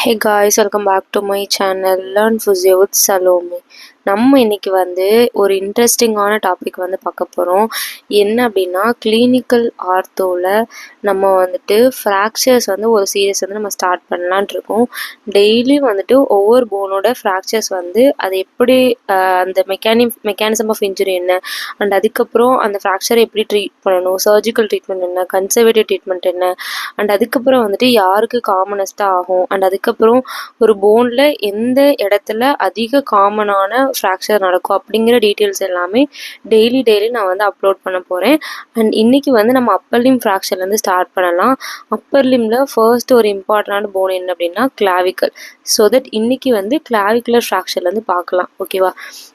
Hey guys, welcome back to my channel Learn Physio with Salome. நம்ம இன்னைக்கு ஒரு இன்ட்ரெஸ்டிங்கான டாபிக் பார்க்க போகிறோம். என்ன அப்படின்னா கிளினிக்கல் ஆர்த்தோவில் நம்ம ஃப்ராக்சர்ஸ் ஒரு சீரியஸ் நம்ம ஸ்டார்ட் பண்ணலான்ட்டு இருக்கோம். டெய்லி ஒவ்வொரு போனோட ஃப்ராக்சர்ஸ் அது எப்படி அந்த மெக்கானிசம் ஆஃப் இன்ஜுரி என்ன அண்ட் அதுக்கப்புறம் அந்த ஃப்ராக்சரை எப்படி ட்ரீட் பண்ணணும், சர்ஜிக்கல் ட்ரீட்மெண்ட் என்ன, கன்சர்வேட்டிவ் ட்ரீட்மெண்ட் என்ன அண்ட் அதுக்கப்புறம் யாருக்கு காமனஸ்ட்டாக ஆகும் அண்ட் அதுக்கப்புறம் ஒரு போனில் எந்த இடத்துல அதிக காமனான ஃப்ராக்சர் நடக்கும் அப்படிங்கிற டீட்டெயில்ஸ் எல்லாமே டெய்லி நான் அப்லோட் பண்ண போகிறேன். அண்ட் இன்றைக்கி நம்ம அப்பர் லிம் ஃப்ராக்சர்லேருந்து ஸ்டார்ட் பண்ணலாம். அப்பர் லிம்மில் ஃபர்ஸ்ட் ஒரு இம்பார்ட்டண்டான போன் என்ன அப்படின்னா கிளாவிக்கல். ஸோ தட் இன்றைக்கி கிளாவிகுலர் ஃப்ராக்சர்லேருந்து பார்க்கலாம். ஓகேவா?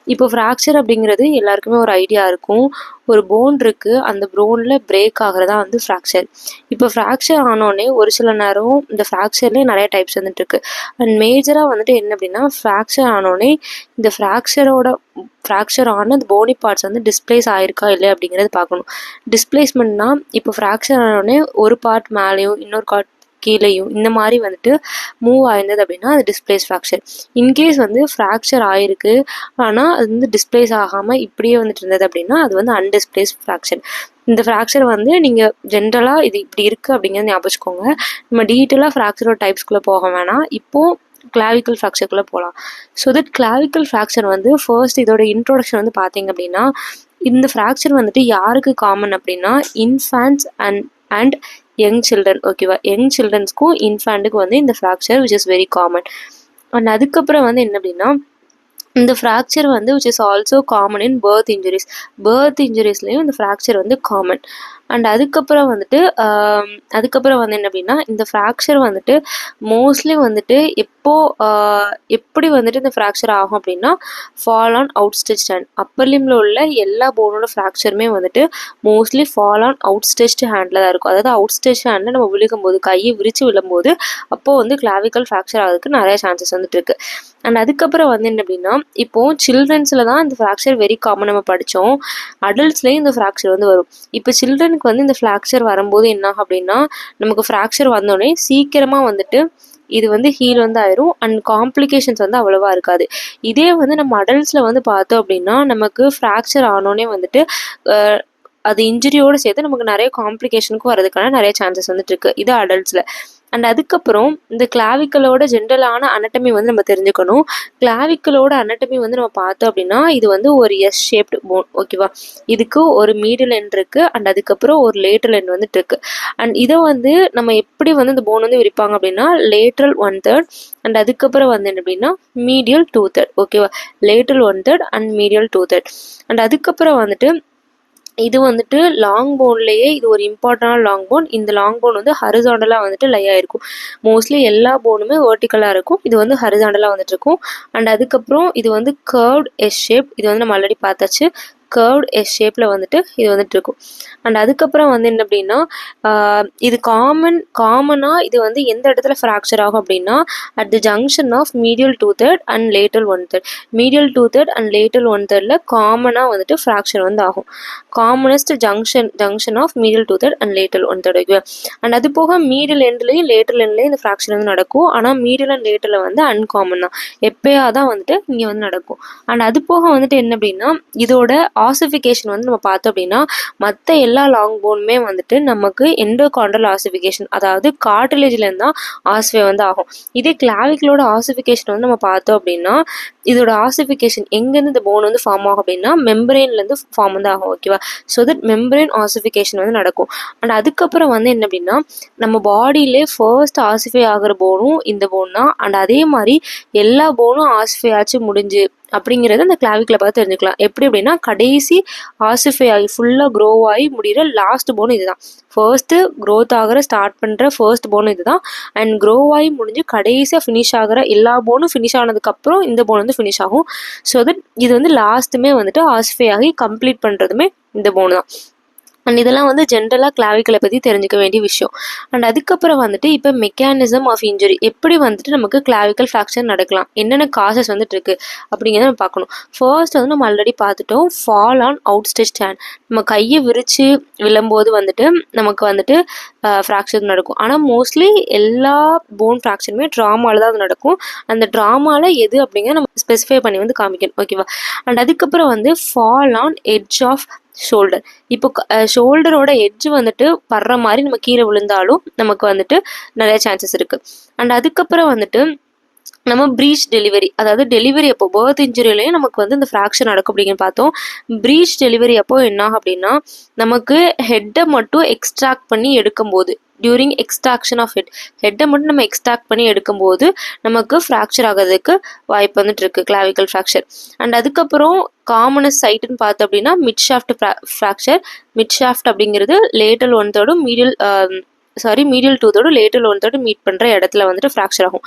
இப்போ ஃப்ராக்சர் அப்படிங்கிறது எல்லாருக்குமே ஒரு ஐடியா இருக்கும். ஒரு போன் இருக்குது, அந்த போனில் பிரேக் ஆகிறதா ஃப்ராக்சர். இப்போ ஃப்ராக்சர் ஆனோடனே ஒரு சில நேரம் இந்த ஃப்ராக்சர்லேயே நிறைய டைப்ஸ் இருக்குது. அண்ட் மேஜராக என்ன அப்படின்னா ஃப்ராக்சர் ஆனோடனே இந்த ஃப்ராக்சர் ஆன அந்த போனி பார்ட்ஸ் டிஸ்பிளேஸ் ஆயிருக்கா இல்லை அப்படிங்கிறது பார்க்கணும். டிஸ்பிளேஸ்மெண்ட்னா இப்போ ஃப்ராக்சர் ஆனோடனே ஒரு பார்ட் மேலேயும் இன்னொரு பார்ட் கீழேயும் இந்த மாதிரி மூவ் ஆயிருந்தது அப்படின்னா அது டிஸ்பிளேஸ் ஃப்ராக்சர். இன்கேஸ் ஃப்ராக்சர் ஆயிருக்கு ஆனால் அது டிஸ்பிளேஸ் ஆகாமல் இப்படியே இருந்தது அப்படின்னா அது அன்டிஸ்பிளேஸ் ஃப்ராக்சர். இந்த ஃப்ராக்சர் நீங்கள் ஜென்ரலாக இது இப்படி இருக்குது அப்படிங்கிறத ஞாபகம் வச்சுக்கோங்க. நம்ம டீட்டெயிலாக ஃப்ராக்சரோட டைப்ஸ்குள்ளே போக வேணாம். இப்போது கிளாவிக்கல் ஃப்ராக்சருக்குள்ளே போகலாம். So that clavicle fracture first இதோட இன்ட்ரோடக்ஷன் பார்த்தீங்க அப்படின்னா இந்த ஃப்ராக்சர் யாருக்கு காமன் அப்படின்னா இன்ஃபேன்ட்ஸ் அண்ட் யங் சில்ட்ரன். ஓகேவா? யங் சில்ட்ரன்ஸ்க்கும் இன்ஃபேண்ட்டுக்கும் இந்த fracture which is very common. And அதுக்கப்புறம் என்ன அப்படின்னா இந்த fracture which is also common in birth injuries. Birth இன்ஜுரிஸ்லேயும் இந்த ஃப்ராக்சர் காமன். அண்ட் அதுக்கப்புறம் அதுக்கப்புறம் என்ன அப்படின்னா இந்த ஃப்ராக்சர் மோஸ்ட்லி எப்படி இந்த ஃப்ராக்சர் ஆகும் அப்படின்னா fall on outstretched hand. Upper லிம்ல உள்ள எல்லா போனோட ஃப்ராக்சருமே mostly fall on outstretched ஹேண்டில் தான் இருக்கும். அதாவது அவுட் ஸ்டெச் ஹேண்டில் நம்ம விழுகும்போது கையை விரித்து விழும்போது அப்போது கிளாவிக்கல் ஃப்ராக்சர் ஆகிறதுக்கு நிறைய சான்சஸ் இருக்கு. அண்ட் அதுக்கப்புறம் என்ன அப்படின்னா இப்போது சில்ட்ரன்ஸில் தான் இந்த ஃப்ராக்சர் வெரி காமன் நம்ம படித்தோம். அடல்ட்ஸ்லேயும் இந்த ஃப்ராக்சர் வரும். இப்போ சில்ட்ரனுக்கு இந்த ஃப்ராக்சர் வரும்போது என்ன ஆகும் அப்படின்னா நமக்கு ஃப்ராக்சர் வந்தோடனே சீக்கிரமாக இது ஹீல் ஆயிரும் அண்ட் காம்ப்ளிகேஷன்ஸ் அவ்வளவா இருக்காது. இதே நம்ம அடல்ட்ஸில் பார்த்தோம் அப்படின்னா நமக்கு ஃப்ராக்சர் ஆனோடனே அது இன்ஜுரியோடு சேர்த்து நமக்கு நிறைய காம்ப்ளிகேஷனுக்கும் வரதுக்கான நிறைய சான்சஸ் இருக்கு. இது அடல்ட்ஸில். அண்ட் அதுக்கப்புறம் இந்த கிளாவிக்கலோட ஜென்ரலான அனட்டமி நம்ம தெரிஞ்சுக்கணும். கிளாவிக்கலோட அனட்டமி நம்ம பார்த்தோம் அப்படின்னா இது ஒரு எஸ் ஷேப்டு போன். ஓகேவா? இதுக்கு ஒரு மீடியல் எண்ட் இருக்குது அண்ட் அதுக்கப்புறம் ஒரு லேட்டரல் எண்ட் இருக்குது. அண்ட் இதை நம்ம எப்படி இந்த போன் விரிப்பாங்க அப்படின்னா லேட்ரல் 1/3 அண்ட் அதுக்கப்புறம் என்ன அப்படின்னா மீடியல் 2/3. ஓகேவா? Lateral 1/3 and medial 2/3. அண்ட் அதுக்கப்புறம் இது லாங் போன்லேயே இது ஒரு இம்பார்ட்டன்டான லாங் போன். இந்த லாங் போன் ஹரிசாண்டலாக லை ஆயிருக்கும். மோஸ்ட்லி எல்லா போனுமே வெர்டிக்கலாக இருக்கும். இது ஹரிசாண்டலாக இருக்கும். அண்ட் அதுக்கப்புறம் இது கர்வ்ட் எஸ் ஷேப். இது நம்ம ஆல்ரெடி பார்த்தாச்சு. கர்வ்ட் எஸ் ஷேப்பில் இது இருக்கும். அண்ட் அதுக்கப்புறம் என்ன அப்படின்னா இது காமனாக இது எந்த இடத்துல ஃப்ராக்சர் ஆகும் அப்படின்னா at the junction of medial 2/3 and lateral 1/3. Medial 2/3 and lateral 1/3ல காமனாக ஃப்ராக்சர் ஆகும். Commonest junction of medial 2/3 and lateral 1/3. Okay? And அது போக மீடியல் எண்ட்லேயும் லேட்டரல் எண்ட்லேயும் இந்த ஃப்ராக்சர் நடக்கும். ஆனால் மீடியல் அண்ட் லேட்டரில் அன்காமன் தான். எப்பயாதான் இங்கே நடக்கும். அண்ட் அது போக என்ன அப்படின்னா இதோட ஆசிஃபிகேஷன் நம்ம பார்த்தோம் அப்படின்னா மற்ற எல்லா லாங் போனுமே நமக்கு எண்டோகாண்ட்ரல் ஆசிஃபிகேஷன், அதாவது கார்டிலேஜ்லேருந்து தான் ஆசிஃபை ஆகும். இதே கிளாவிக்கலோட ஆசிஃபிகேஷன் நம்ம பார்த்தோம் அப்படின்னா இதோட ஆசிஃபிகேஷன் எங்கேருந்து இந்த போன் ஃபார்ம் ஆகும் அப்படின்னா மெம்பரேன்லேருந்து ஃபார்ம் ஆகும். ஓகேவா? ஸோ தட் மெம்பரேன் ஆசிஃபிகேஷன் நடக்கும். அண்ட் அதுக்கப்புறம் என்ன அப்படின்னா நம்ம பாடியிலே ஃபர்ஸ்ட் ஆசிஃபை ஆகிற போனும் இந்த போன் தான். அண்ட் அதே மாதிரி எல்லா போனும் ஆசிஃபை ஆச்சு முடிஞ்சு அப்படிங்கிறது அந்த கிளாவிக்கலை பார்த்து தெரிஞ்சுக்கலாம். எப்படி அப்படின்னா கடைசி ஆசிஃபை ஆகி ஃபுல்லாக க்ரோ ஆகி முடிகிற லாஸ்ட் போன் இதுதான். ஃபர்ஸ்ட்டு க்ரோத் ஆகிற ஸ்டார்ட் பண்ணுற ஃபர்ஸ்ட் போன் இதுதான். அண்ட் க்ரோ ஆகி முடிஞ்சு கடைசியாக ஃபினிஷ் ஆகிற எல்லா போனும் ஃபினிஷ் ஆனதுக்கப்புறம் இந்த போன் ஃபினிஷ் ஆகும். ஸோ தட் இது லாஸ்ட்டுமே ஆசிஃபை ஆகி கம்ப்ளீட் பண்ணுறதுமே இந்த போன் தான். அண்ட் இதெல்லாம் வந்து ஜென்ரலாக கிளாவிக்கலை பற்றி தெரிஞ்சுக்க வேண்டிய விஷயம். அண்ட் அதுக்கப்புறம் வந்துட்டு இப்போ மெக்கானிசம் ஆஃப் இன்ஜுரி, எப்படி வந்துட்டு நமக்கு கிளாவிக்கல் ஃப்ராக்சர் நடக்கலாம், என்னென்ன காசஸ் வந்துட்டு இருக்குது அப்படிங்கிறத நம்ம பார்க்கணும். ஃபர்ஸ்ட் வந்து நம்ம ஆல்ரெடி பார்த்துட்டோம், fall on out stretched hand. நம்ம கையை விரித்து விழும்போது வந்துட்டு நமக்கு வந்துட்டு ஃப்ராக்சர் நடக்கும். ஆனால் மோஸ்ட்லி எல்லா போன் ஃப்ராக்சருமே ட்ராமாவில் தான் அது நடக்கும். அந்த ட்ராமாவில் எது அப்படிங்கிறத நம்ம ஸ்பெசிஃபை பண்ணி வந்து காமிக்கணும், ஓகேவா. அண்ட் அதுக்கப்புறம் வந்து fall on edge of shoulder. இப்போ ஷோல்டரோட எட்ஜ் வந்துட்டு படுற மாதிரி நம்ம கீழே விழுந்தாலும் நமக்கு வந்துட்டு நிறைய சான்சஸ் இருக்குது. அண்ட் அதுக்கப்புறம் வந்துட்டு நம்ம ப்ரீச் டெலிவரி, அதாவது டெலிவரி அப்போ பர்த் இன்ஜுரியிலையும் நமக்கு வந்து இந்த ஃப்ராக்சர் நடக்கும் அப்படிங்கன்னு பார்த்தோம். ப்ரீச் டெலிவரி அப்போ என்ன அப்படின்னா நமக்கு ஹெட்டை மட்டும் எக்ஸ்ட்ராக்ட் பண்ணி எடுக்கும்போது, டியூரிங் எக்ஸ்ட்ராக்ஷன் ஆஃப் ஹெட்டை மட்டும் நம்ம எக்ஸ்ட்ராக்ட் பண்ணி எடுக்கும்போது நமக்கு ஃப்ராக்சர் ஆகிறதுக்கு வாய்ப்பு வந்துட்டு இருக்கு, கிளாவிக்கல் ஃப்ராக்சர். அண்ட் அதுக்கப்புறம் காமனஸ் சைட்டுன்னு பார்த்தோம் அப்படின்னா mid shaft fracture. Mid shaft அப்படிங்கிறது லேட்டல் 1/3 மீடியல் 2/3 லேட்டல் 1/3 மீட் பண்ணுற இடத்துல வந்துட்டு ஃப்ராக்சர் ஆகும்.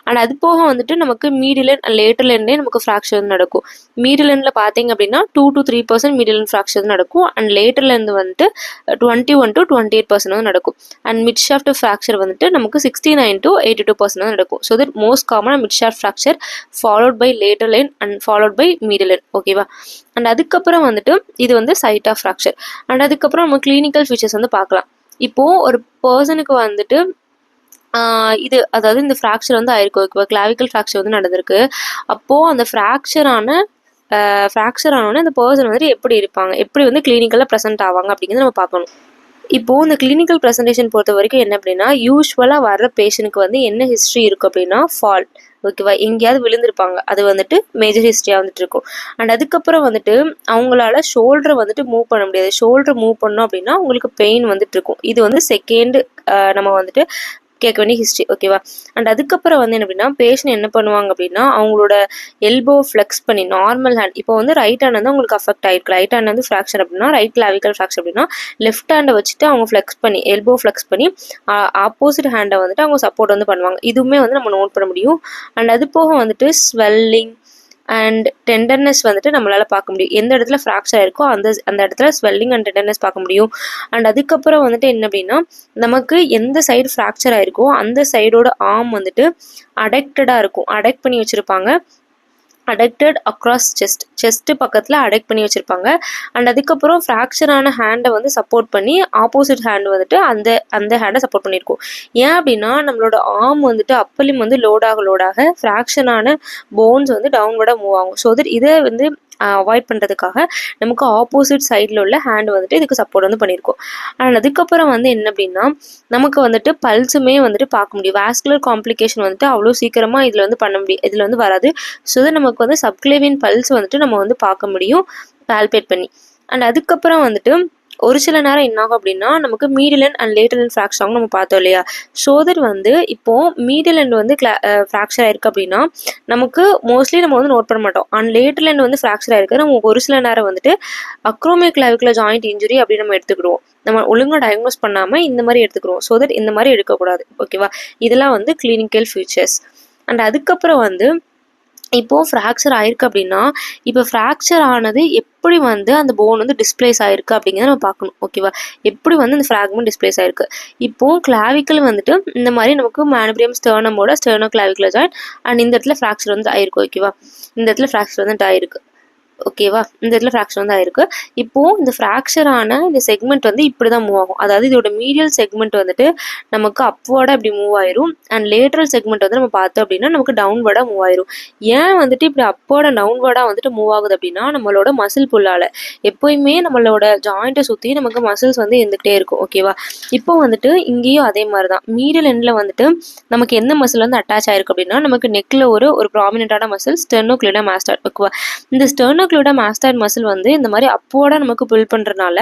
அண்ட் அது போக வந்துட்டு நமக்கு மீடியல் அண்ட் லேட்டல் எண்ட்லேயே நமக்கு ஃப்ராக்சர் நடக்கும். மீடியல் எண்டில் பார்த்தீங்க அப்படின்னா 2 to 3% மீடியல் எண்ட் ஃப்ராக்சர் நடக்கும். அண்ட் லேட்டல் எண்ட் வந்துட்டு 21 to 28% வந்து நடக்கும். அண்ட் மிட் ஷாஃப்ட் ஃப்ராக்சர் வந்துட்டு நமக்கு 69 to 82% வந்து நடக்கும். ஸோ தட் மோஸ்ட் காமனாக mid shaft fracture followed by lateral end and followed by medial end, ஓகேவா. அண்ட் அதுக்கப்புறம் வந்துட்டு இது வந்து சைட் ஆஃப் ஃப்ராக்சர். அண்ட் அதுக்கப்புறம் நம்ம கிளினிக்கல் ஃபீச்சர்ஸ் வந்து பார்க்கலாம். இப்போது ஒரு பர்சனுக்கு வந்துட்டு இது அதாவது இந்த ஃப்ராக்சர் வந்து ஆயிருக்கு, ஓகேவா. கிளாவிக்கல் ஃப்ராக்சர் வந்து நடந்திருக்கு. அப்போது அந்த ஃப்ராக்சர் ஆனோடனே அந்த பர்சன் வந்துட்டு எப்படி இருப்பாங்க, எப்படி வந்து கிளினிக்கலாக ப்ரெசென்ட் ஆவாங்க அப்படிங்கிறத நம்ம பார்க்கணும். இப்போது இந்த கிளினிக்கல் ப்ரெசன்டேஷன் பொறுத்த வரைக்கும் என்ன அப்படின்னா, யூஸ்வலாக வர்ற பேஷண்ட்டுக்கு வந்து என்ன ஹிஸ்ட்ரி இருக்கும் அப்படின்னா ஃபால், ஓகேவா. எங்கேயாவது விழுந்திருப்பாங்க, அது வந்துட்டு மேஜர் ஹிஸ்ட்ரியாக வந்துட்டு இருக்கும். அண்ட் அதுக்கப்புறம் வந்துட்டு அவங்களால ஷோல்டரை வந்துட்டு மூவ் பண்ண முடியாது. ஷோல்டர் மூவ் பண்ணோம் அப்படின்னா உங்களுக்கு பெயின் வந்துட்டு இருக்கும். இது வந்து செகண்ட் நம்ம வந்துட்டு கேட்க வேண்டிய ஹிஸ்ட்ரி, ஓகேவா. அண்ட் அதுக்கப்புறம் வந்து என்ன அப்படின்னா பேஷண்ட் என்ன பண்ணுவாங்க அப்படின்னா அவங்களோட எல்போ ஃப்ளெக்ஸ் பண்ணி நார்மல் ஹேண்ட், இப்போ வந்து ரைட் ஹேண்ட் வந்து அவங்களுக்கு அஃபெக்ட் ஆயிருக்கு, ரைட் ஹேண்ட் வந்து ஃப்ராக்சர் அப்படின்னா, ரைட் கிளாவிக்கல் ஃப்ராக்சர் அப்படின்னா லெஃப்ட் ஹேண்டை வச்சுட்டு அவங்க ஃப்ளெக்ஸ் பண்ணி எல்போ ஃப்ளெக்ஸ் பண்ணி ஆப்போசிட் ஹேண்டை வந்துட்டு அவங்க சப்போர்ட் வந்து பண்ணுவாங்க. இதுவுமே வந்து நம்ம நோட் பண்ண முடியும். அண்ட் அது போக வந்துட்டு ஸ்வெல்லிங் அண்ட் டெண்டர்னஸ் வந்துட்டு நம்மளால் பார்க்க முடியும். எந்த இடத்துல ஃப்ராக்சர் ஆயிருக்கோ அந்த இடத்துல ஸ்வெல்லிங் அண்ட் டெண்டர்னஸ் பார்க்க முடியும். அண்ட் அதுக்கப்புறம் வந்துட்டு என்ன அப்படின்னா நமக்கு எந்த சைடு ஃப்ராக்சர் ஆயிருக்கோ அந்த சைடோட ஆர்ம் வந்துட்டு அடெக்டடாக இருக்கும், அடெக்ட் பண்ணி வச்சுருப்பாங்க. அடெக்டட் அக்ராஸ் செஸ்ட்டு பக்கத்தில் அடெக்ட் பண்ணி வச்சுருப்பாங்க. அண்ட் அதுக்கப்புறம் ஃப்ராக்சரான ஹேண்டை வந்து சப்போர்ட் பண்ணி ஆப்போசிட் ஹேண்ட் வந்துட்டு அந்த ஹேண்டை சப்போர்ட் பண்ணியிருக்கோம். ஏன் அப்படின்னா நம்மளோட ஆர்ம் வந்துட்டு அப்பலிம் வந்து லோடாக ஃப்ராக்சரான போன்ஸ் வந்து டவுன்வர்டாக மூவ் ஆகும். ஸோ தட் இதை வந்து அவாய்ட் பண்ணுறதுக்காக நமக்கு ஆப்போசிட் சைடில் உள்ள ஹேண்ட் வந்துட்டு இதுக்கு சப்போர்ட் வந்து பண்ணியிருக்கோம். அண்ட் அதுக்கப்புறம் வந்து என்ன அப்படின்னா நமக்கு வந்துட்டு பல்ஸுமே வந்துட்டு பார்க்க முடியும். வாஸ்குலர் காம்ப்ளிகேஷன் வந்துட்டு அவ்வளோ சீக்கிரமாக இதில் வந்து பண்ண முடியும், இதில் வந்து வராது. ஸோ தட் நமக்கு வந்து சப்க்ளேவியன் பல்ஸ் வந்துட்டு நம்ம வந்து பார்க்க முடியும் பால்பேட் பண்ணி. அண்ட் அதுக்கப்புறம் வந்துட்டு ஒரு சில நேரம் என்ன ஆகும் அப்படின்னா நமக்கு medial end and lateral end fracture ஆகும், நம்ம பார்த்தோம் இல்லையா. ஸோ தட் வந்து இப்போது மீடியல் எண்ட் வந்து ஃப்ராக்சர் ஆயிருக்கு அப்படின்னா நமக்கு மோஸ்ட்லி நம்ம வந்து நோட் பண்ண மாட்டோம். அண்ட் லேட்டல் எண்ட் வந்து ஃப்ராக்சர் ஆயிருக்கு நம்ம ஒரு சில நேரம் வந்துட்டு அக்ரோமியோக்ளாவிகுலர் ஜாயிண்ட் இன்ஜுரி அப்படின்னு நம்ம எடுத்துக்கிடுவோம். நம்ம ஒழுங்காக டயக்னோஸ் பண்ணாமல் இந்த மாதிரி எடுத்துக்கிறோம். ஸோ தட் இந்த மாதிரி எடுக்கக்கூடாது, ஓகேவா. இதெல்லாம் வந்து கிளினிக்கல் ஃபீச்சர்ஸ். அண்ட் அதுக்கப்புறம் வந்து இப்போது ஃப்ராக்சர் ஆயிருக்கு அப்படின்னா இப்போ ஃப்ராக்சர் ஆனது எப்படி வந்து அந்த போன் வந்து டிஸ்பிளேஸ் ஆயிருக்கு அப்படிங்கிறத நம்ம பார்க்கணும், ஓகேவா. எப்படி வந்து அந்த ஃப்ராக்மெண்ட் டிஸ்பிளேஸ் ஆயிருக்கு. இப்போது கிளாவிக்கல் வந்துட்டு இந்த மாதிரி நமக்கு மேனுபிரியம் ஸ்டர்னமோட ஸ்டர்னோ கிளாவிகுலர் ஜாயிண்ட் அண்ட் இந்த இடத்துல ஃப்ராக்சர் வந்து ஆயிருக்கு, ஓகேவா. இந்த இடத்துல ஃப்ராக்சர் வந்து ஆயிருக்கு, ஓகேவா. இந்த இடத்துல ஃப்ராக்சர் வந்து ஆயிருக்கு. இப்போது இந்த ஃப்ராக்சரான இந்த செக்மெண்ட் வந்து இப்படி தான் மூவ் ஆகும். அதாவது இதோட மீடியல் செக்மெண்ட் வந்துட்டு நமக்கு அப்வர்டாக இப்படி மூவ் ஆயிரும். அண்ட் லேட்டரல் செக்மெண்ட் வந்து நம்ம பார்த்தோம் அப்படின்னா நமக்கு டவுன்வர்டாக மூவ் ஆயிரும். ஏன் வந்துட்டு இப்படி அப்போட டவுன்வர்டாக வந்துட்டு மூவ் ஆகுது அப்படின்னா நம்மளோட மசில் புல்லால் எப்போயுமே நம்மளோட ஜாயிண்ட்டை சுற்றி நமக்கு மசில்ஸ் வந்து இருந்துகிட்டே இருக்கும், ஓகேவா. இப்போ வந்துட்டு இங்கேயும் அதே மாதிரி தான் மீடியல் எண்டில் வந்துட்டு நமக்கு எந்த மசில் வந்து அட்டாச் ஆயிருக்கு அப்படின்னா நமக்கு நெக்கில் ஒரு ப்ராமினென்ட்டான மசில் ஸ்டெர்னோக்ளிடா மாஸ்டாய்ட், ஓகேவா. இந்த ஸ்டெர்னோக்ளிடா மாஸ்டாய்ட் மசில் வந்து இந்த மாதிரி அப்போட நமக்கு புல் பண்ணுறதுனால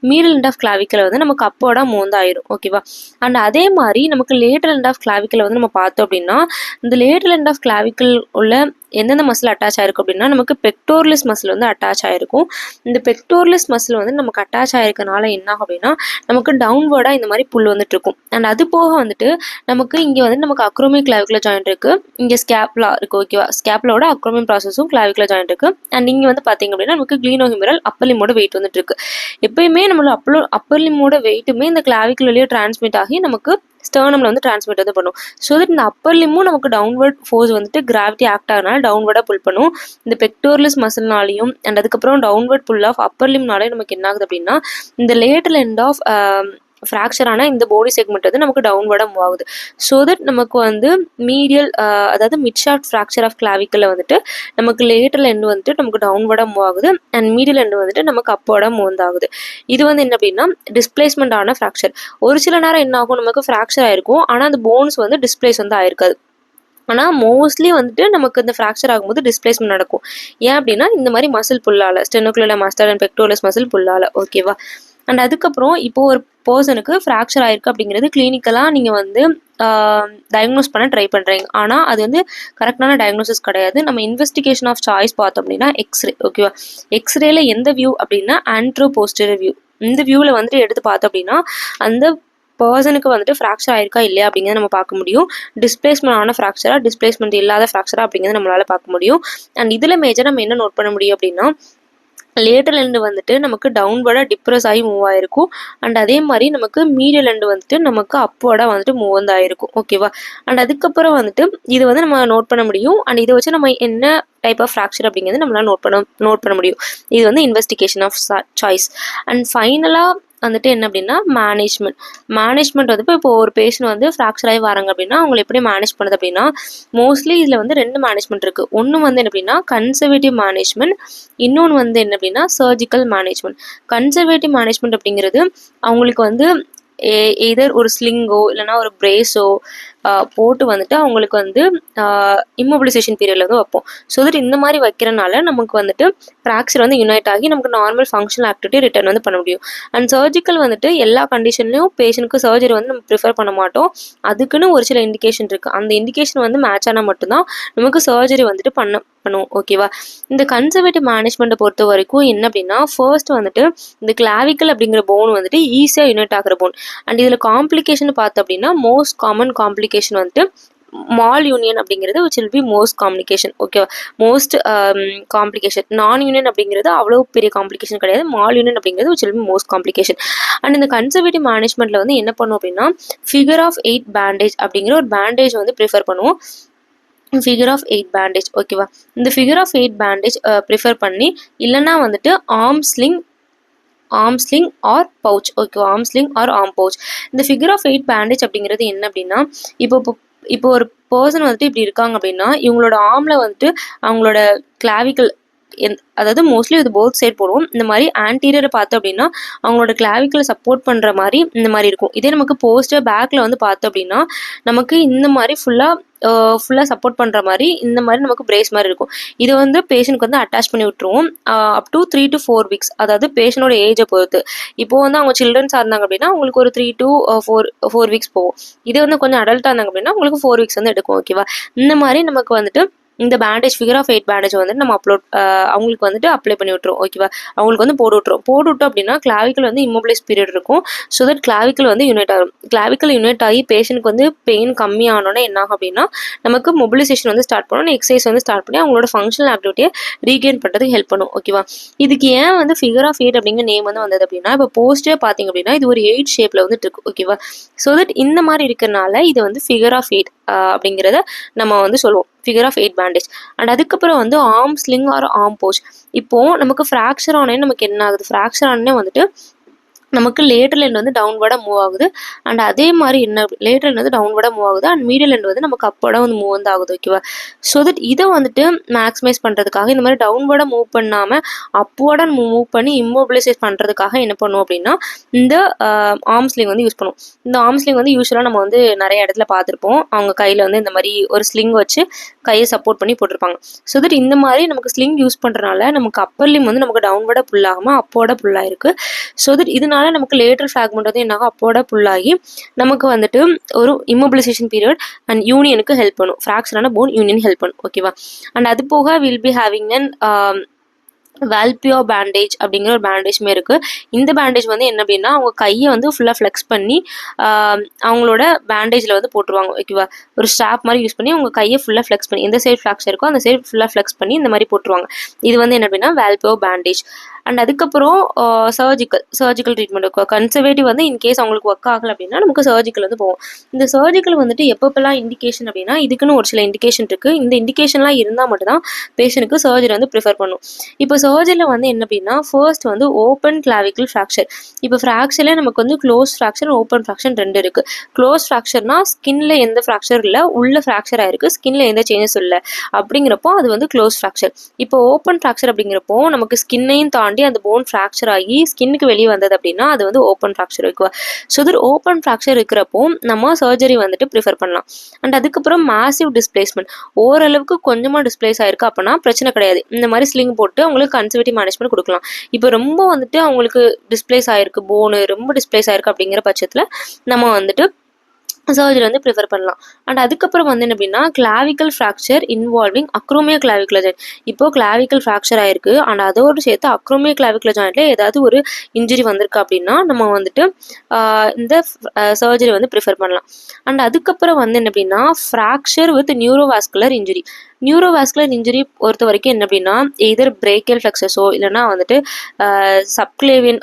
மீடியல் எண்ட் ஆஃப் கிளாவிக்கல் வந்து நமக்கு அப்போட மூந்தாயிரும், ஓகேவா. அண்ட் அதே மாதிரி நமக்கு லேட்டரல் எண்ட் ஆஃப் கிளாவிக்கல் வந்து நம்ம பார்த்தோம் அப்படின்னா இந்த லேட்டரல் எண்ட் ஆஃப் கிளாவிக்கல் உள்ள எந்தெந்த மசில் அட்டாச் ஆயிருக்கு அப்படின்னா நமக்கு பெக்டோரலிஸ் மசில் வந்து அட்டாச் ஆயிருக்கும். இந்த பெக்டோரலிஸ் மசில் வந்து நமக்கு அட்டாச் ஆயிருக்கனால என்ன ஆகும் அப்படின்னா நமக்கு டவுன்வர்டாக இந்த மாதிரி புல் வந்துட்டு இருக்கும். அண்ட் அது போக வந்துட்டு நமக்கு இங்கே வந்து நமக்கு அக்ரோமிக் கிளாவிகுலர் ஜாயிண்ட் இருக்குது, இங்கே ஸ்கேப்லா இருக்குது. ஓகேவா, ஸ்கேப்லோட அக்ரோமிக் ப்ராசஸும் கிளாவிகுலர் ஜாயிண்ட் இருக்குது. அண்ட் இங்கே வந்து பார்த்தீங்க அப்படின்னா நமக்கு கிளீனோஹிமரல் அப்பர் லிம்போட வெயிட் வந்துட்டு இருக்கு. எப்பயுமே நம்மளோட அப்பர் லிம்போட வெயிட்டுமே இந்த கிளாவிகுலர்லேயே டிரான்ஸ்மிட் ஆகி நமக்கு ஸ்டர்னம்ல வந்து டிரான்ஸ்மிட் வந்து பண்ணும். ஸோ தட் இந்த அப்பர் லிம்மும் நமக்கு டவுன்வர்ட் ஃபோர்ஸ் வந்துட்டு கிராவிட்டி ஆக்ட் ஆகனால டவுன்வர்டாக புல் பண்ணும். இந்த பெக்டோரலிஸ் மசில்னாலையும் அண்ட் அதுக்கப்புறம் டவுன்வர்ட் புல் ஆஃப் அப்பர் லிம்னாலையும் நமக்கு என்ன ஆகுது அப்படின்னா இந்த லேட்டர் எண்ட் ஆஃப் ஃப்ராக்சரான இந்த பாடி செக்மெண்ட் வந்து நமக்கு டவுன்வர்டாக மூவ் ஆகுது. ஸோ தட் நமக்கு வந்து மீடியல் அதாவது மிட் ஷாஃப்ட் ஃப்ராக்சர் ஆஃப் கிளாவிக்கலில் வந்துட்டு நமக்கு லேட்டர் எண்டு வந்துட்டு நமக்கு டவுன்வர்டாக மூவ் ஆகுது அண்ட் மீடியல் எண்டு வந்துட்டு நமக்கு அப்போட மூவ் ஆகுது. இது வந்து என்ன அப்படின்னா டிஸ்பிளேஸ்மெண்ட் ஆன ஃப்ராக்சர். ஒரு சில நேரம் என்ன ஆகும், நமக்கு ஃப்ராக்சர் ஆயிருக்கும் ஆனால் அந்த போன்ஸ் வந்து டிஸ்பிளேஸ் வந்து ஆயிருக்காது. ஆனால் மோஸ்ட்லி வந்துட்டு நமக்கு இந்த ஃப்ராக்சர் ஆகும்போது டிஸ்பிளேஸ்மெண்ட் நடக்கும். ஏன் அப்படின்னா இந்த மாதிரி மசில் புல்லால் sternocleidomastoid and pectoralis muscle புல்லால். ஓகேவா, அண்ட் அதுக்கப்புறம் இப்போ ஒரு பர்சனுக்கு ஃப்ராக்சர் ஆயிருக்கு அப்படிங்கிறது கிளினிக்கலாக நீங்கள் வந்து டயக்னோஸ் பண்ண ட்ரை பண்ணுறீங்க. ஆனால் அது வந்து கரெக்டான டயக்னோசிஸ் கிடையாது. நம்ம இன்வெஸ்டிகேஷன் ஆஃப் சாய்ஸ் பார்த்தோம் அப்படின்னா எக்ஸ்ரே. ஓகேவா, எக்ஸ்ரேல எந்த வியூ அப்படின்னா ஆன்ட்ரோ போஸ்டீரியர் வியூ. இந்த வியூவில் வந்துட்டு எடுத்து பார்த்தோம் அப்படின்னா அந்த பர்சனுக்கு வந்துட்டு ஃப்ராக்சர் ஆயிருக்கா இல்லையா அப்படிங்கிறத நம்ம பார்க்க முடியும். டிஸ்பிளேஸ்மெண்ட் ஆன ஃப்ராக்சரா டிஸ்பிளேஸ்மெண்ட் இல்லாத ஃப்ராக்சரா அப்படிங்கிறத நம்மளால பார்க்க முடியும். அண்ட் இதில் மேஜர் நம்ம என்ன நோட் பண்ண முடியும் அப்படின்னா லேட்டர் எண்டு வந்துட்டு நமக்கு டவுன்வர்டாக டிப்ரெஸ் ஆகி மூவ் ஆயிருக்கும். அண்ட் அதே மாதிரி நமக்கு மீடியல் எண்டு வந்துட்டு நமக்கு அப்வர்டாக வந்துட்டு மூவ் வந்து ஆயிருக்கும். ஓகேவா, அண்ட் அதுக்கப்புறம் வந்துட்டு இது வந்து நம்ம நோட் பண்ண முடியும். அண்ட் இதை வச்சு நம்ம என்ன டைப் ஆஃப் ஃப்ராக்சர் அப்படிங்கிறது நம்மளால நோட் பண்ண முடியும். இது வந்து இன்வெஸ்டிகேஷன் ஆஃப் சாய்ஸ். அண்ட் ஃபைனலாக வந்துட்டு என்ன அப்படின்னா மேனேஜ்மெண்ட் வந்து இப்போ ஒரு பேஷண்ட் வந்து ஃப்ராக்சர் ஆகி வராங்க அப்படின்னா அவங்களை எப்படி மேனேஜ் பண்ணுது அப்படின்னா மோஸ்ட்லி இதில் வந்து 2 மேனேஜ்மெண்ட் இருக்குது. ஒன்று வந்து என்ன அப்படின்னா கன்சர்வேட்டிவ் மேனேஜ்மெண்ட், இன்னொன்று வந்து என்ன அப்படின்னா சர்ஜிக்கல் மேனேஜ்மெண்ட். கன்சர்வேட்டிவ் மேனேஜ்மெண்ட் அப்படிங்கிறது அவங்களுக்கு வந்து எதர் ஒரு ஸ்லிங்கோ இல்லைனா ஒரு பிரேஸோ போட்டு வந்துட்டு அவங்களுக்கு வந்து இம்மொபிலைசேஷன் பீரியடில் வந்து வைப்போம். ஸோ தட் இந்த மாதிரி வைக்கிறனால நமக்கு வந்துட்டு ஃப்ராக்சர் வந்து யுனைட் ஆகி நமக்கு நார்மல் ஃபங்க்ஷனல் ஆக்டிவிட்டி ரிட்டர்ன் வந்து பண்ண முடியும். அண்ட் சர்ஜிக்கல் வந்துட்டு எல்லா கண்டிஷன்லையும் பேஷண்ட்டுக்கு சர்ஜரி வந்து நம்ம ப்ரிஃபர் பண்ண மாட்டோம். அதுக்குன்னு ஒரு சில இண்டிகேஷன் இருக்குது. அந்த இண்டிகேஷன் வந்து மேட்ச் ஆனால் மட்டும்தான் நமக்கு சர்ஜரி வந்துட்டு பண்ணுவோம். ஓகேவா, இந்த கன்சர்வேட்டிவ் மேனேஜ்மெண்ட்டை பொறுத்த வரைக்கும் என்ன அப்படின்னா ஃபர்ஸ்ட் வந்துட்டு இந்த கிளாவிக்கல் அப்படிங்கிற போன் வந்துட்டு ஈஸியாக யுனைட் ஆகிற போன். அண்ட் இதில் காம்ப்ளிகேஷன் பார்த்தோம் அப்படின்னா மோஸ்ட் காமன் காம்ப்ளிகேஷன் வந்துட்டு மால் யூனியன் அப்படிங்கிறது which will be most complication. ஓகேவா, மோஸ்ட் காம்ப்ளிகேஷன். நான் யூனியன் அப்படிங்கிறது அவ்வளோ பெரிய காம்ப்ளிகேஷன் கிடையாது. மால் யூனியன் அப்படிங்கிறது which will be most complication. And இந்த கன்சர்வேட்டிவ் மேனேஜ்மெண்ட்டில் வந்து என்ன பண்ணுவோம் அப்படின்னா ஃபிகர் ஆஃப் 8 பேண்டேஜ் அப்படிங்கிற ஒரு பேண்டேஜ் வந்து ப்ரிஃபர் பண்ணுவோம். Figure of 8 bandage. ஓகேவா, இந்த ஃபிகர் ஆஃப் 8 பேண்டேஜ் ப்ரிஃபர் பண்ணி இல்லைன்னா வந்துட்டு arm sling or pouch. Okay, arm sling or arm pouch. இந்த ஃபிகர் ஆஃப் 8 பேண்டேஜ் அப்படிங்கிறது என்ன அப்படின்னா இப்போ ஒரு பர்சன் வந்துட்டு இப்படி இருக்காங்க அப்படின்னா இவங்களோட ஆர்மில் வந்துட்டு அவங்களோட கிளாவிக்கல் அதாவது மோஸ்ட்லி இது போத் சைட் போடுவோம். இந்த மாதிரி ஆன்டீரியரை பார்த்தோம் அப்படின்னா அவங்களோட கிளாவிக்கலை சப்போர்ட் பண்ணுற மாதிரி இந்த மாதிரி இருக்கும். இதே நமக்கு போஸ்டர் பேக்கில் வந்து பார்த்தோம் அப்படின்னா நமக்கு இந்த மாதிரி ஃபுல்லாக சப்போர்ட் பண்ணுற மாதிரி இந்த மாதிரி நமக்கு பிரேஸ் மாதிரி இருக்கும். இதை வந்து பேஷண்ட்க்கு வந்து அட்டாச் பண்ணி விட்டுருவோம் அப் டு 3 to 4 weeks. அதாவது பேஷண்டோட ஏஜை பொறுத்து. இப்போது வந்து அவங்க சில்ட்ரன்ஸாக இருந்தாங்க அப்படின்னா அவங்களுக்கு ஒரு 3 to 4 weeks போகும். இதே வந்து கொஞ்சம் அடல்ட்டாக இருந்தாங்க அப்படின்னா உங்களுக்கு 4 weeks வந்து எடுக்கும். ஓகேவா, இந்த மாதிரி நமக்கு வந்துட்டு இந்த பேண்டேஜ் ஃபிகர் ஆஃப் 8 பேண்டேஜ் வந்துட்டு நம்ம அவங்களுக்கு வந்துட்டு அப்ளை பண்ணி விட்டுரும். ஓகேவா, அவங்களுக்கு வந்து போட்டு விட்டோம் அப்படின்னா கிளாவிக்கல் வந்து இம்மொபிலைஸ் பீரியட் இருக்கும். ஸோ தட் கிளாவிக்கல் வந்து யுனைட் ஆகும். கிளாவிக்கல் யுனைட் ஆகி பேஷண்ட்க்கு வந்து பெயின் கம்மியானோன்னா என்ன ஆகும் அப்படின்னா நமக்கு மொபிலைசேஷன் வந்து ஸ்டார்ட் பண்ணணும், எக்ஸசைஸ் வந்து ஸ்டார்ட் பண்ணி அவங்களோட ஃபங்க்ஷனல் ஆக்டிவிட்டியை ரீகெயின் பண்ணுறதுக்கு ஹெல்ப் பண்ணும். ஓகேவா, இதுக்கு ஏன் வந்து ஃபிகர் ஆஃப் 8 அப்படிங்கிற நேம் வந்து வந்தது அப்படின்னா இப்போ போஸ்டே பார்த்தீங்க அப்படின்னா இது ஒரு 8 ஷேப்பில் வந்துட்டு இருக்கு. ஓகேவா, ஸோ தட் இந்த மாதிரி இருக்கிறனால இது வந்து ஃபிகர் ஆஃப் 8 அப்படிங்கிறத நம்ம வந்து சொல்லுவோம், ஃபிகர் ஆஃப் 8 பேண்டேஜ். அண்ட் அதுக்கப்புறம் வந்து arm sling or arm pouch. இப்போது நமக்கு ஃப்ராக்சர் ஆனே நமக்கு என்ன ஆகுது, ஃப்ராக்சர் ஆனே வந்துட்டு நமக்கு லேட்டர் எண்ட் வந்து டவுன்வர்டாக மூவ் ஆகுது. அண்ட் அதே மாதிரி என்ன லேட்டர் எண்ட் வந்து டவுன்வர்டாக மூவ் ஆகுது அண்ட் மீடியல் எண்ட் வந்து நமக்கு அப்போட வந்து மூவ் வந்து ஆகுது. ஓகேவா, ஸோ தட் இதை வந்துட்டு மேக்ஸிமைஸ் பண்ணுறதுக்காக இந்த மாதிரி டவுன்வர்டாக மூவ் பண்ணாமல் அப்போட மூவ் பண்ணி இம்மொபிலைசேட் பண்ணுறதுக்காக என்ன பண்ணுவோம் அப்படின்னா இந்த ஆர்ம் ஸ்லிங் வந்து யூஸ் பண்ணுவோம். இந்த ஆர்ம் ஸ்லிங் வந்து யூஸ்வலாக நம்ம வந்து நிறைய இடத்துல பார்த்துருப்போம். அவங்க கையில் வந்து இந்த மாதிரி ஒரு ஸ்லிங் வச்சு கையை சப்போர்ட் பண்ணி போட்டிருப்பாங்க. ஸோ தட் இந்த மாதிரி நமக்கு ஸ்லிங் யூஸ் பண்ணுறதுனால நமக்கு அப்பர் லிம் வந்து நமக்கு டவுன்வர்டாக புல்லாகாமல் அப்போட புல்லாக இருக்குது. ஸோ தட் இதனால இதனால நமக்கு லேட்டரல் ஃப்ராக்மெண்ட் வந்து என்னாகும் அப்போட புல்லாகி நமக்கு வந்துட்டு ஒரு இம்மோபிலைசேஷன் பீரியட் அண்ட் யூனியனுக்கு ஹெல்ப் பண்ணும். ஃப்ராக்சரான போன் யூனியன் ஹெல்ப் பண்ணும். ஓகேவா? அண்ட் அது போக will be having an Velpeau bandage அப்படிங்கிற ஒரு பேண்டேஜ்மே இருக்குது. இந்த பேண்டேஜ் வந்து என்ன அப்படின்னா அவங்க கையை வந்து ஃபுல்லாக ஃப்ளெக்ஸ் பண்ணி அவங்களோட பேண்டேஜில் வந்து போட்டுருவாங்க. ஓகேவா? ஒரு ஸ்ட்ராப் மாதிரி யூஸ் பண்ணி அவங்க கையை ஃபுல்லாக ஃப்ளெக்ஸ் பண்ணி எந்த சைடு ஃப்ராக்சர் இருக்கோ அந்த சைடு ஃபுல்லாக ஃப்ளெக்ஸ் பண்ணி இந்த மாதிரி போட்டுருவாங்க. இது வந்து என்ன அப்படின்னா வால்பியோ பேண்டேஜ். அண்ட் அதுக்கப்புறம் சர்ஜிக்கல் ட்ரீட்மெண்ட் இருக்கும். கன்சர்வேட்டிவ் வந்து இன்கேஸ் அவங்களுக்கு ஒர்க் ஆகலை அப்படின்னா நமக்கு சர்ஜிக்கல் வந்து போகும். இந்த சர்ஜிக்கல் வந்துட்டு எப்பப்பெல்லாம் இண்டிகேஷன் அப்படின்னா இதுக்குன்னு ஒரு சில இண்டிகேஷன் இருக்குது. இந்த இண்டிகேஷன்லாம் இருந்தால் மட்டும்தான் பேஷண்ட்டுக்கு சர்ஜரி வந்து ப்ரிஃபர் பண்ணும். இப்போ சர்ஜரியில் வந்து என்ன அப்படின்னா ஃபர்ஸ்ட் வந்து ஓப்பன் கிளாவிக்கல் ஃப்ராக்சர். இப்போ ஃப்ராக்சர்லேயே நமக்கு வந்து க்ளோஸ் ஃப்ராக்சர் ஓப்பன் ஃப்ராக்சர் 2 இருக்குது. க்ளோஸ் ஃப்ராக்சர்னா ஸ்கின்ல எந்த ஃப்ராக்சர் இல்லை, உள்ள ஃப்ராக்சர் ஆயிருக்கு, ஸ்கின்ல எந்த சேஞ்சஸ் இல்லை அப்படிங்கிறப்போ அது வந்து க்ளோஸ் ஃப்ராக்சர். இப்போ ஓப்பன் ஃப்ராக்சர் அப்படிங்கிறப்போ நமக்கு ஸ்கின்னையும் தாண்டி அந்த போன் ஃப்ராக்சர் ஆகி ஸ்கின்னுக்கு வெளியே வந்தது அப்படின்னா அது வந்து ஓப்பன் ஃப்ராக்சர் இருக்குவா. ஸோ இது ஓப்பன் ஃப்ராக்சர் இருக்கிறப்போ நம்ம சர்ஜரி வந்துட்டு ப்ரிஃபர் பண்ணலாம். அண்ட் அதுக்கப்புறம் மேசிவ் டிஸ்பிளேஸ்மெண்ட், ஓரளவுக்கு கொஞ்சமாக டிஸ்பிளேஸ் ஆயிருக்கு அப்படின்னா பிரச்சனை கிடையாது. இந்த மாதிரி ஸ்லிங் போட்டு அவங்களுக்கு கன்சர்வேட்டிவ் மேனேஜ்மெண்ட் கொடுக்கலாம். இப்போ ரொம்ப வந்துட்டு அவங்களுக்கு டிஸ்பிளேஸ் ஆயிருக்கு, போனு ரொம்ப டிஸ்பிளேஸ் ஆயிருக்கு அப்படிங்கிற பட்சத்தில் நம்ம வந்துட்டு சர்ஜரி வந்து ப்ரிஃபர் பண்ணலாம். அண்ட் அதுக்கப்புறம் வந்து என்ன அப்படின்னா clavicle fracture involving acromioclavicular joint. இப்போ கிளாவிக்கல் ஃப்ராக்சர் ஆயிருக்கு அண்ட் அதோடு சேர்த்து அக்ரோமியோ கிளாவிகுலர் ஜாயிண்ட்ல ஏதாவது ஒரு இன்ஜுரி வந்திருக்கு அப்படின்னா நம்ம வந்துட்டு இந்த சர்ஜரி வந்து ப்ரிஃபர் பண்ணலாம். அண்ட் அதுக்கப்புறம் வந்து என்ன அப்படின்னா ஃப்ராக்சர் வித் நியூரோவாஸ்குலர் இன்ஜுரி. நியூரோவாஸ்குலர் இன்ஜுரி பொறுத்த வரைக்கும் என்ன அப்படின்னா எதர் பிரேக்கியல் ஃப்ளெக்ஸஸோ இல்லைனா வந்துட்டு சப்க்ளேவியன்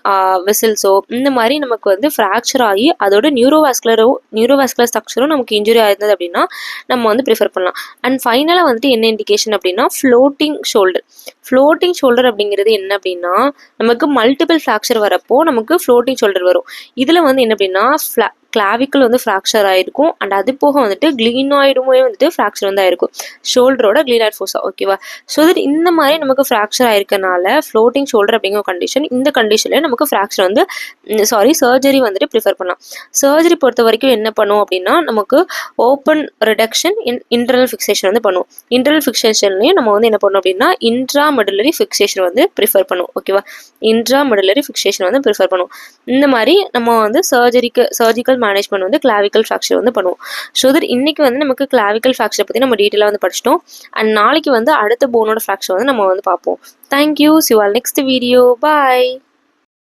வெசல்ஸோ இந்த மாதிரி நமக்கு வந்து ஃப்ராக்சர் ஆகி அதோட நியூரோவாஸ்குலர் ஸ்ட்ரக்சரும் நமக்கு இன்ஜுரி ஆயிருந்தது அப்படின்னா நம்ம வந்து ப்ரிஃபர் பண்ணலாம். அண்ட் ஃபைனலாக வந்துட்டு என்ன இண்டிகேஷன் அப்படின்னா ஃப்ளோட்டிங் ஷோல்டர் அப்படிங்கிறது என்ன அப்படின்னா நமக்கு மல்டிபிள் ஃப்ராக்சர் வரப்போ நமக்கு ஃப்ளோட்டிங் ஷோல்டர் வரும். இதில் வந்து என்ன அப்படின்னா கிளாவிக்கல் வந்து ஃப்ராக்சர் ஆகிருக்கும் அண்ட் அது போக வந்துட்டு கிளீனாய்டுமே வந்துட்டு ஃப்ராக்சர் வந்து ஆயிருக்கும், ஷோல்டரோட கிளீனாய்டு ஃபோர்ஸா. ஓகேவா? ஸோ தட் இந்த மாதிரி நமக்கு ஃப்ராக்சர் ஆயிருக்கனால ஃப்ளோட்டிங் ஷோல்டர் அப்படிங்கிற கண்டிஷன், இந்த கண்டிஷனில் நமக்கு ஃப்ராக்சர் வந்து சர்ஜரி வந்துட்டு ப்ரிஃபர் பண்ணலாம். சர்ஜரி பொறுத்த வரைக்கும் என்ன பண்ணும் அப்படின்னா நமக்கு ஓப்பன் ரிடக்ஷன் இன்டர்னல் ஃபிக்சேஷன் வந்து பண்ணுவோம். இன்டர்னல் ஃபிக்சேஷன்லேயும் நம்ம வந்து என்ன பண்ணோம் அப்படின்னா இன்ட்ராமெடுலரி ஃபிக்சேஷன் வந்து ப்ரிஃபர் பண்ணுவோம். ஓகேவா? இன்ட்ராமெடுலரி ஃபிக்சேஷன் வந்து ப்ரிஃபர் பண்ணுவோம். இந்த மாதிரி நம்ம வந்து சர்ஜிக்கல் மேனேஜ்மெண்ட் வந்து கிளாவிக்கல் ஃப்ராக்சர் வந்து பண்ணுவோம். ஸோ தட் இன்னைக்கு வந்து நமக்கு கிளாவிக்கல் ஃப்ராக்சரை பற்றி நம்ம டீட்டெயிலாக வந்து படிச்சிட்டோம். அண்ட் நாளைக்கு வந்து அடுத்த போனோட ஃப்ராக்சர் வந்து நம்ம வந்து பார்ப்போம். Thank you. C you all next video. Bye.